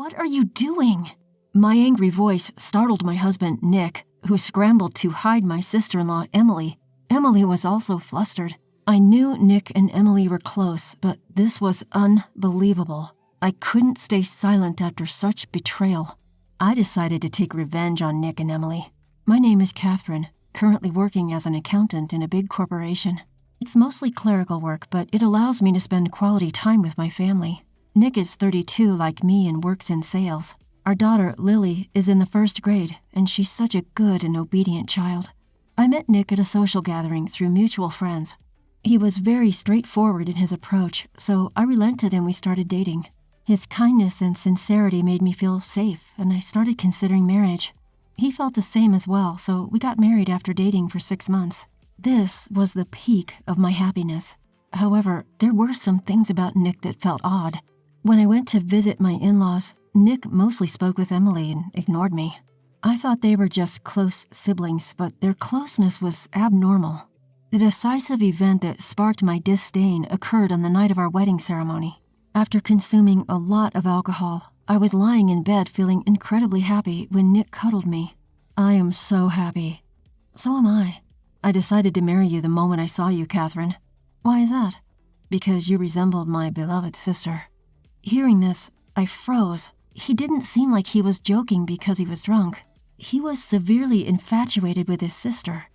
What are you doing?" My angry voice startled my husband, Nick, who scrambled to hide my sister-in-law, Emily. Emily was also flustered. I knew Nick and Emily were close, but this was unbelievable. I couldn't stay silent after such betrayal. I decided to take revenge on Nick and Emily. My name is Catherine, currently working as an accountant in a big corporation. It's mostly clerical work, but it allows me to spend quality time with my family. Nick is 32 like me and works in sales. Our daughter, Lily, is in the 1st grade, and she's such a good and obedient child. I met Nick at a social gathering through mutual friends. He was very straightforward in his approach, so I relented and we started dating. His kindness and sincerity made me feel safe, and I started considering marriage. He felt the same as well, so we got married after dating for 6 months. This was the peak of my happiness. However, there were some things about Nick that felt odd. When I went to visit my in-laws, Nick mostly spoke with Emily and ignored me. I thought they were just close siblings, but their closeness was abnormal. The decisive event that sparked my disdain occurred on the night of our wedding ceremony. After consuming a lot of alcohol, I was lying in bed feeling incredibly happy when Nick cuddled me. I am so happy. So am I. I decided to marry you the moment I saw you, Catherine. Why is that? Because you resembled my beloved sister. Hearing this, I froze. He didn't seem like he was joking because he was drunk. He was severely infatuated with his sister.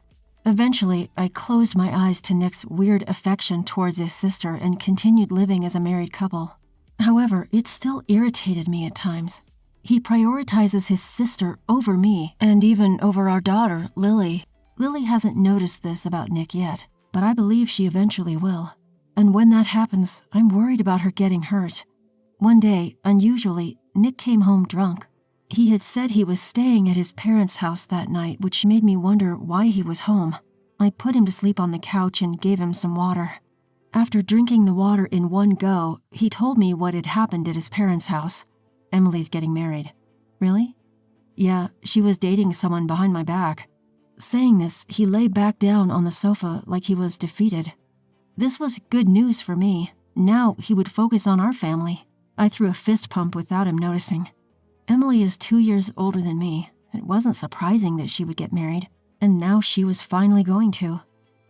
Eventually, I closed my eyes to Nick's weird affection towards his sister and continued living as a married couple. However, it still irritated me at times. He prioritizes his sister over me, and even over our daughter, Lily. Lily hasn't noticed this about Nick yet, but I believe she eventually will. And when that happens, I'm worried about her getting hurt. One day, unusually, Nick came home drunk. He had said he was staying at his parents' house that night, which made me wonder why he was home. I put him to sleep on the couch and gave him some water. After drinking the water in one go, he told me what had happened at his parents' house. Emily's getting married. Really? Yeah, she was dating someone behind my back. Saying this, he lay back down on the sofa like he was defeated. This was good news for me. Now he would focus on our family. I threw a fist pump without him noticing. Emily is 2 years older than me. It wasn't surprising that she would get married, and now she was finally going to.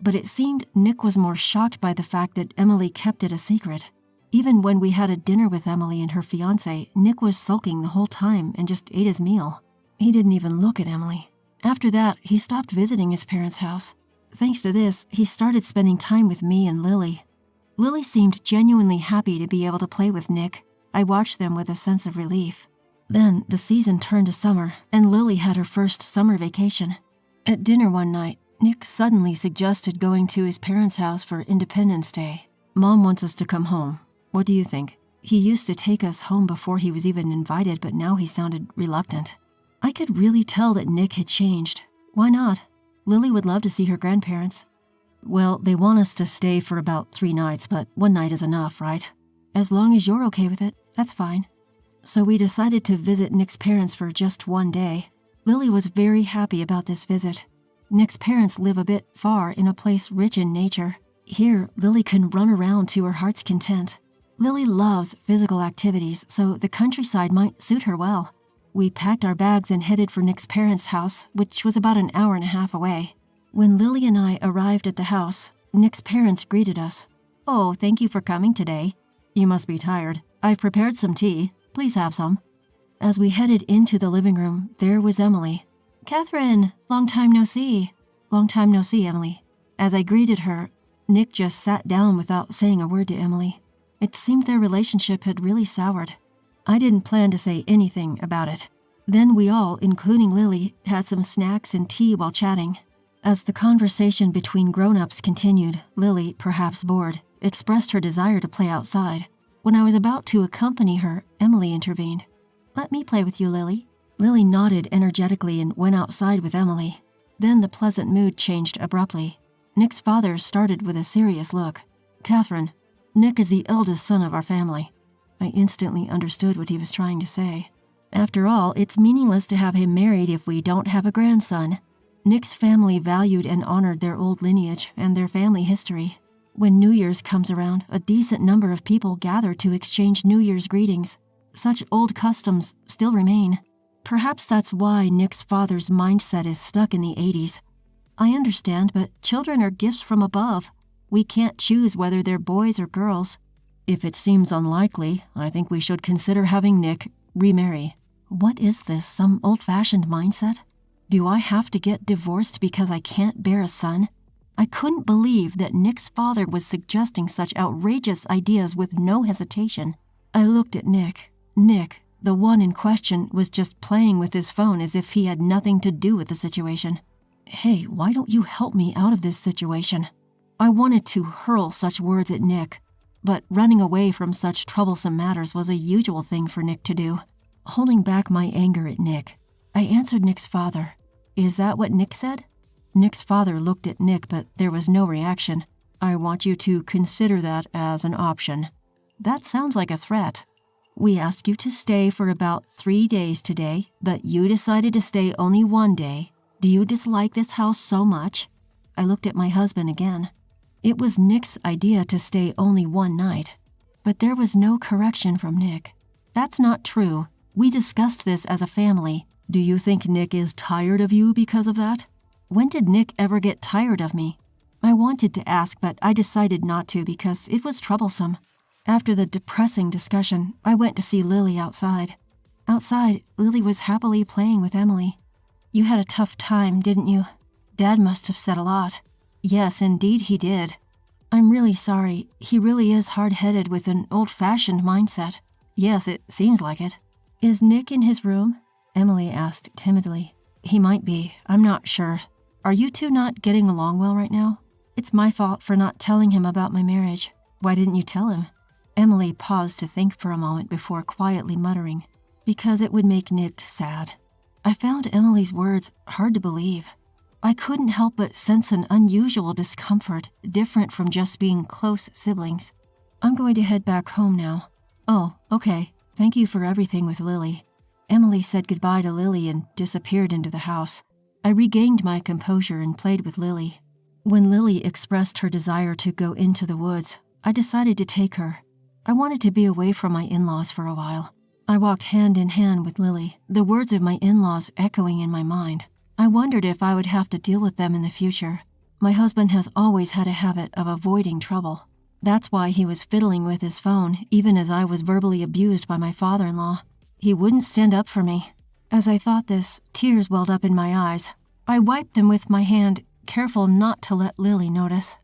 But it seemed Nick was more shocked by the fact that Emily kept it a secret. Even when we had a dinner with Emily and her fiancé, Nick was sulking the whole time and just ate his meal. He didn't even look at Emily. After that, he stopped visiting his parents' house. Thanks to this, he started spending time with me and Lily. Lily seemed genuinely happy to be able to play with Nick. I watched them with a sense of relief. Then the season turned to summer, and Lily had her first summer vacation. At dinner one night, Nick suddenly suggested going to his parents' house for Independence Day. Mom wants us to come home. What do you think? He used to take us home before he was even invited, but now he sounded reluctant. I could really tell that Nick had changed. Why not? Lily would love to see her grandparents. Well, they want us to stay for about 3 nights, but 1 night is enough, right? As long as you're okay with it, that's fine. So we decided to visit Nick's parents for just 1 day. Lily was very happy about this visit. Nick's parents live a bit far in a place rich in nature. Here, Lily can run around to her heart's content. Lily loves physical activities, so the countryside might suit her well. We packed our bags and headed for Nick's parents' house, which was about an hour and a half away. When Lily and I arrived at the house, Nick's parents greeted us. "Oh, thank you for coming today. You must be tired. I've prepared some tea. Please have some." As we headed into the living room, there was Emily. "Catherine, long time no see." "Long time no see, Emily." As I greeted her, Nick just sat down without saying a word to Emily. It seemed their relationship had really soured. I didn't plan to say anything about it. Then we all, including Lily, had some snacks and tea while chatting. As the conversation between grown-ups continued, Lily, perhaps bored, expressed her desire to play outside. When I was about to accompany her, Emily intervened. "Let me play with you, Lily." Lily nodded energetically and went outside with Emily. Then the pleasant mood changed abruptly. Nick's father started with a serious look. "Catherine, Nick is the eldest son of our family." I instantly understood what he was trying to say. After all, it's meaningless to have him married if we don't have a grandson. Nick's family valued and honored their old lineage and their family history. When New Year's comes around, a decent number of people gather to exchange New Year's greetings. such old customs still remain. Perhaps that's why Nick's father's mindset is stuck in the 80s. I understand, but children are gifts from above. We can't choose whether they're boys or girls. If it seems unlikely, I think we should consider having Nick remarry. What is this, some old-fashioned mindset? Do I have to get divorced because I can't bear a son? I couldn't believe that Nick's father was suggesting such outrageous ideas with no hesitation. I looked at Nick. Nick, the one in question, was just playing with his phone as if he had nothing to do with the situation. Hey, why don't you help me out of this situation? I wanted to hurl such words at Nick, but running away from such troublesome matters was a usual thing for Nick to do. Holding back my anger at Nick, I answered Nick's father. Is that what Nick said? Nick's father looked at Nick, but there was no reaction. I want you to consider that as an option. That sounds like a threat. We asked you to stay for about 3 days today, but you decided to stay only 1 day. Do you dislike this house so much? I looked at my husband again. It was Nick's idea to stay only 1 night, but there was no correction from Nick. That's not true. We discussed this as a family. Do you think Nick is tired of you because of that? When did Nick ever get tired of me? I wanted to ask, but I decided not to because it was troublesome. After the depressing discussion, I went to see Lily outside. Outside, Lily was happily playing with Emily. You had a tough time, didn't you? Dad must have said a lot. Yes, indeed he did. I'm really sorry. He really is hard-headed with an old-fashioned mindset. Yes, it seems like it. Is Nick in his room? Emily asked timidly. He might be. I'm not sure. Are you two not getting along well right now? It's my fault for not telling him about my marriage. Why didn't you tell him? Emily paused to think for a moment before quietly muttering, because it would make Nick sad. I found Emily's words hard to believe. I couldn't help but sense an unusual discomfort, different from just being close siblings. I'm going to head back home now. Oh, okay. Thank you for everything with Lily. Emily said goodbye to Lily and disappeared into the house. I regained my composure and played with Lily. When Lily expressed her desire to go into the woods, I decided to take her. I wanted to be away from my in-laws for a while. I walked hand in hand with Lily, the words of my in-laws echoing in my mind. I wondered if I would have to deal with them in the future. My husband has always had a habit of avoiding trouble. That's why he was fiddling with his phone, even as I was verbally abused by my father-in-law. He wouldn't stand up for me. As I thought this, tears welled up in my eyes. I wiped them with my hand, careful not to let Lily notice.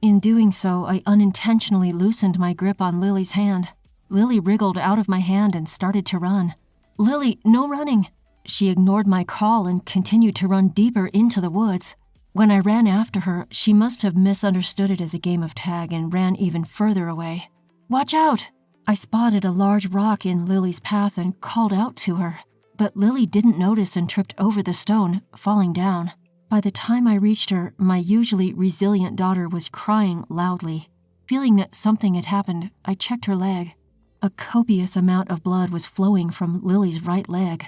In doing so, I unintentionally loosened my grip on Lily's hand. Lily wriggled out of my hand and started to run. Lily, no running! She ignored my call and continued to run deeper into the woods. When I ran after her, she must have misunderstood it as a game of tag and ran even further away. Watch out! I spotted a large rock in Lily's path and called out to her. But Lily didn't notice and tripped over the stone, falling down. By the time I reached her, my usually resilient daughter was crying loudly. Feeling that something had happened, I checked her leg. A copious amount of blood was flowing from Lily's right leg.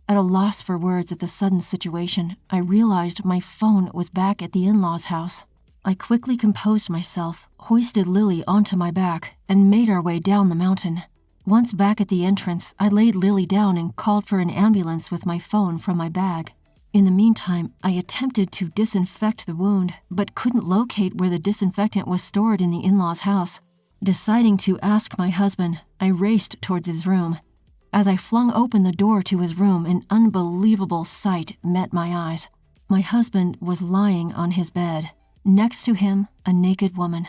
At a loss for words at the sudden situation, I realized my phone was back at the in-laws' house. I quickly composed myself, hoisted Lily onto my back, and made our way down the mountain. Once back at the entrance, I laid Lily down and called for an ambulance with my phone from my bag. In the meantime, I attempted to disinfect the wound, but couldn't locate where the disinfectant was stored in the in-laws' house. Deciding to ask my husband, I raced towards his room. As I flung open the door to his room, an unbelievable sight met my eyes. My husband was lying on his bed. Next to him, a naked woman.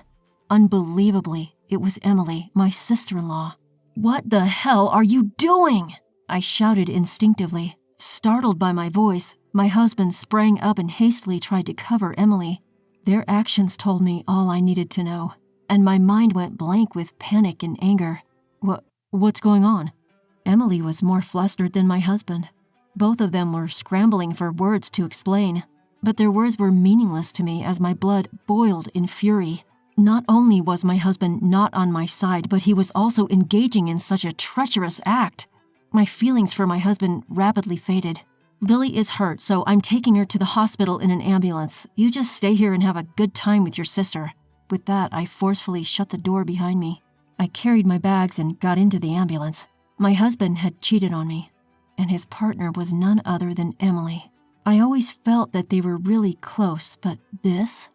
Unbelievably, it was Emily, my sister-in-law. "What the hell are you doing?" I shouted instinctively. Startled by my voice, my husband sprang up and hastily tried to cover Emily. Their actions told me all I needed to know, and my mind went blank with panic and anger. What's going on? Emily was more flustered than my husband. Both of them were scrambling for words to explain, but their words were meaningless to me as my blood boiled in fury. Not only was my husband not on my side, but he was also engaging in such a treacherous act. My feelings for my husband rapidly faded. "Lily is hurt, so I'm taking her to the hospital in an ambulance. You just stay here and have a good time with your sister." With that, I forcefully shut the door behind me. I carried my bags and got into the ambulance. My husband had cheated on me, and his partner was none other than Emily. I always felt that they were really close, but this?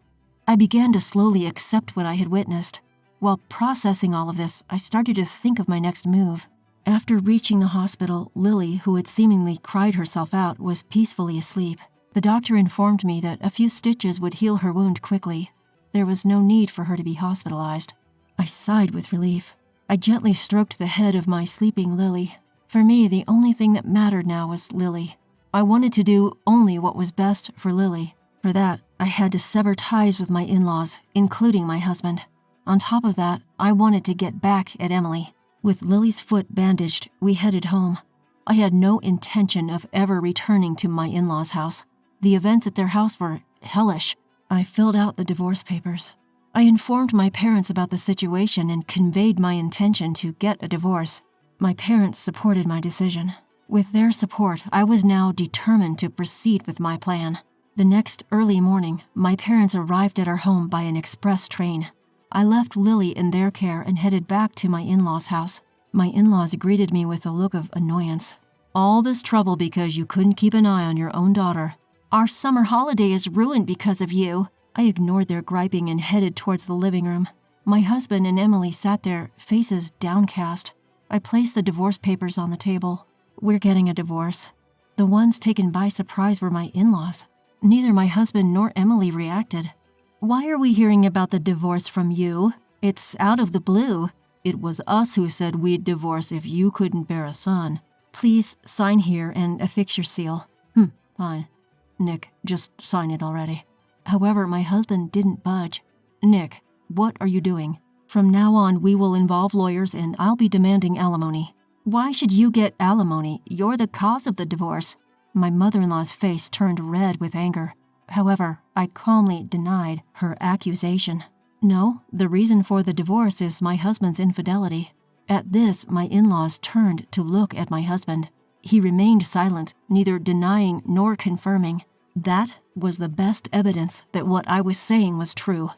I began to slowly accept what I had witnessed. While processing all of this, I started to think of my next move. After reaching the hospital, Lily, who had seemingly cried herself out, was peacefully asleep. The doctor informed me that a few stitches would heal her wound quickly. There was no need for her to be hospitalized. I sighed with relief. I gently stroked the head of my sleeping Lily. For me, the only thing that mattered now was Lily. I wanted to do only what was best for Lily. For that, I had to sever ties with my in-laws, including my husband. On top of that, I wanted to get back at Emily. With Lily's foot bandaged, we headed home. I had no intention of ever returning to my in-laws' house. The events at their house were hellish. I filled out the divorce papers. I informed my parents about the situation and conveyed my intention to get a divorce. My parents supported my decision. With their support, I was now determined to proceed with my plan. The next early morning, my parents arrived at our home by an express train. I left Lily in their care and headed back to my in-laws' house. My in-laws greeted me with a look of annoyance. "All this trouble because you couldn't keep an eye on your own daughter. Our summer holiday is ruined because of you." I ignored their griping and headed towards the living room. My husband and Emily sat there, faces downcast. I placed the divorce papers on the table. "We're getting a divorce." The ones taken by surprise were my in-laws. Neither my husband nor Emily reacted. "Why are we hearing about the divorce from you? It's out of the blue." "It was us who said we'd divorce if you couldn't bear a son." "Please sign here and affix your seal." Fine. Nick, just sign it already." However, my husband didn't budge. "Nick, what are you doing? From now on, we will involve lawyers and I'll be demanding alimony." "Why should you get alimony? You're the cause of the divorce." My mother-in-law's face turned red with anger. However, I calmly denied her accusation. "No, the reason for the divorce is my husband's infidelity." At this, my in-laws turned to look at my husband. He remained silent, neither denying nor confirming. That was the best evidence that what I was saying was true.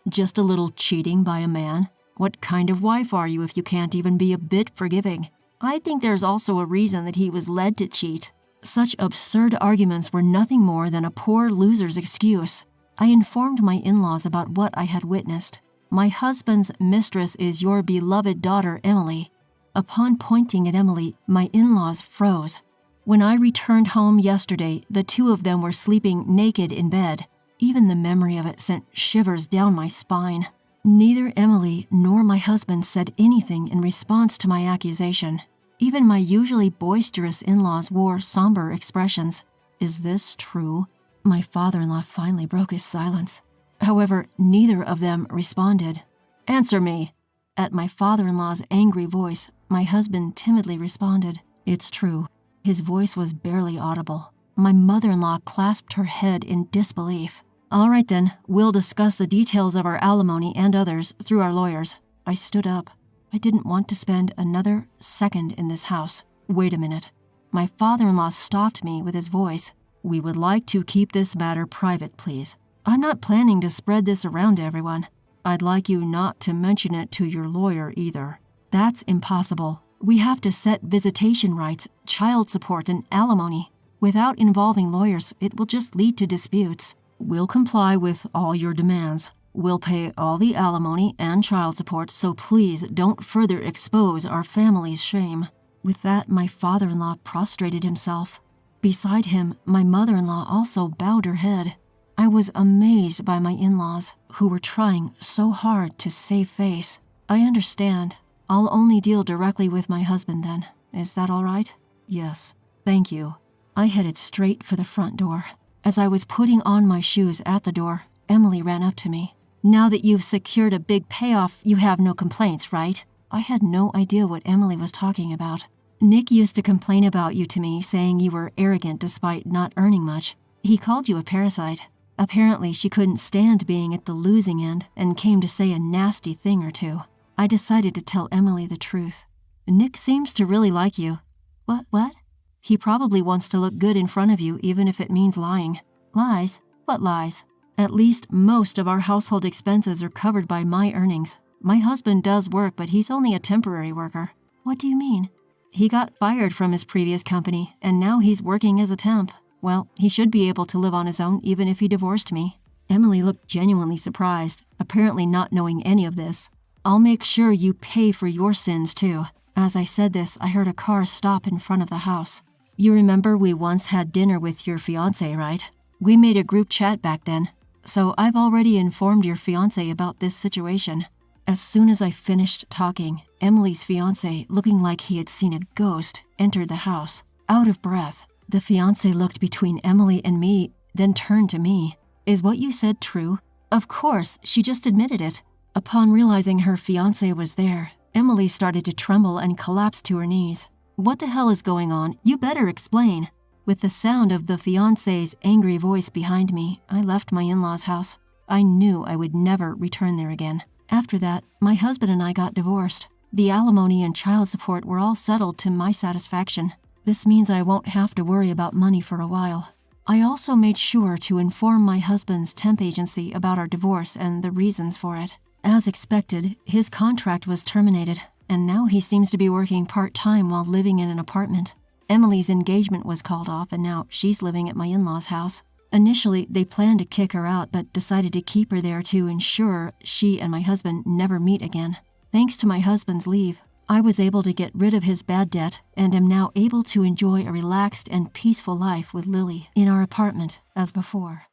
Just a little cheating by a man? What kind of wife are you if you can't even be a bit forgiving? I think there's also a reason that he was led to cheat. Such absurd arguments were nothing more than a poor loser's excuse. I informed my in-laws about what I had witnessed. "My husband's mistress is your beloved daughter, Emily." Upon pointing at Emily, my in-laws froze. When I returned home yesterday, the two of them were sleeping naked in bed. Even the memory of it sent shivers down my spine. Neither Emily nor my husband said anything in response to my accusation. Even my usually boisterous in-laws wore somber expressions. "Is this true?" My father-in-law finally broke his silence. However, neither of them responded. "Answer me." At my father-in-law's angry voice, my husband timidly responded, "It's true." His voice was barely audible. My mother-in-law clasped her head in disbelief. "All right then, we'll discuss the details of our alimony and others through our lawyers." I stood up. I didn't want to spend another second in this house. "Wait a minute." My father-in-law stopped me with his voice. "We would like to keep this matter private, please. I'm not planning to spread this around to everyone. I'd like you not to mention it to your lawyer either." "That's impossible. We have to set visitation rights, child support, and alimony. Without involving lawyers, it will just lead to disputes." "We'll comply with all your demands. We'll pay all the alimony and child support, so please don't further expose our family's shame." With that, my father-in-law prostrated himself. Beside him, my mother-in-law also bowed her head. I was amazed by my in-laws, who were trying so hard to save face. "I understand. I'll only deal directly with my husband then. Is that all right?" "Yes, thank you." I headed straight for the front door. As I was putting on my shoes at the door, Emily ran up to me. "Now that you've secured a big payoff, you have no complaints, right?" I had no idea what Emily was talking about. "Nick used to complain about you to me, saying you were arrogant despite not earning much. He called you a parasite. Apparently, she couldn't stand being at the losing end and came to say a nasty thing or two." I decided to tell Emily the truth. "Nick seems to really like you." What? "He probably wants to look good in front of you, even if it means lying." "Lies? What lies?" "At least most of our household expenses are covered by my earnings. My husband does work, but he's only a temporary worker." "What do you mean?" He got fired from his previous company, and now he's working as a temp. Well, he should be able to live on his own even if he divorced me." Emily looked genuinely surprised, apparently not knowing any of this. "I'll make sure you pay for your sins too." As I said this, I heard a car stop in front of the house. "You remember we once had dinner with your fiancé, right? We made a group chat back then. So I've already informed your fiancé about this situation." As soon as I finished talking, Emily's fiancé, looking like he had seen a ghost, entered the house, out of breath. The fiancé looked between Emily and me, then turned to me. "Is what you said true?" Of course, she just admitted it. Upon realizing her fiancé was there, Emily started to tremble and collapsed to her knees. "What the hell is going on? You better explain." With the sound of the fiancé's angry voice behind me, I left my in-laws' house. I knew I would never return there again. After that, my husband and I got divorced. The alimony and child support were all settled to my satisfaction. This means I won't have to worry about money for a while. I also made sure to inform my husband's temp agency about our divorce and the reasons for it. As expected, his contract was terminated, and now he seems to be working part-time while living in an apartment. Emily's engagement was called off, and now she's living at my in-laws' house. Initially, they planned to kick her out, but decided to keep her there to ensure she and my husband never meet again. Thanks to my husband's leave, I was able to get rid of his bad debt and am now able to enjoy a relaxed and peaceful life with Lily in our apartment as before.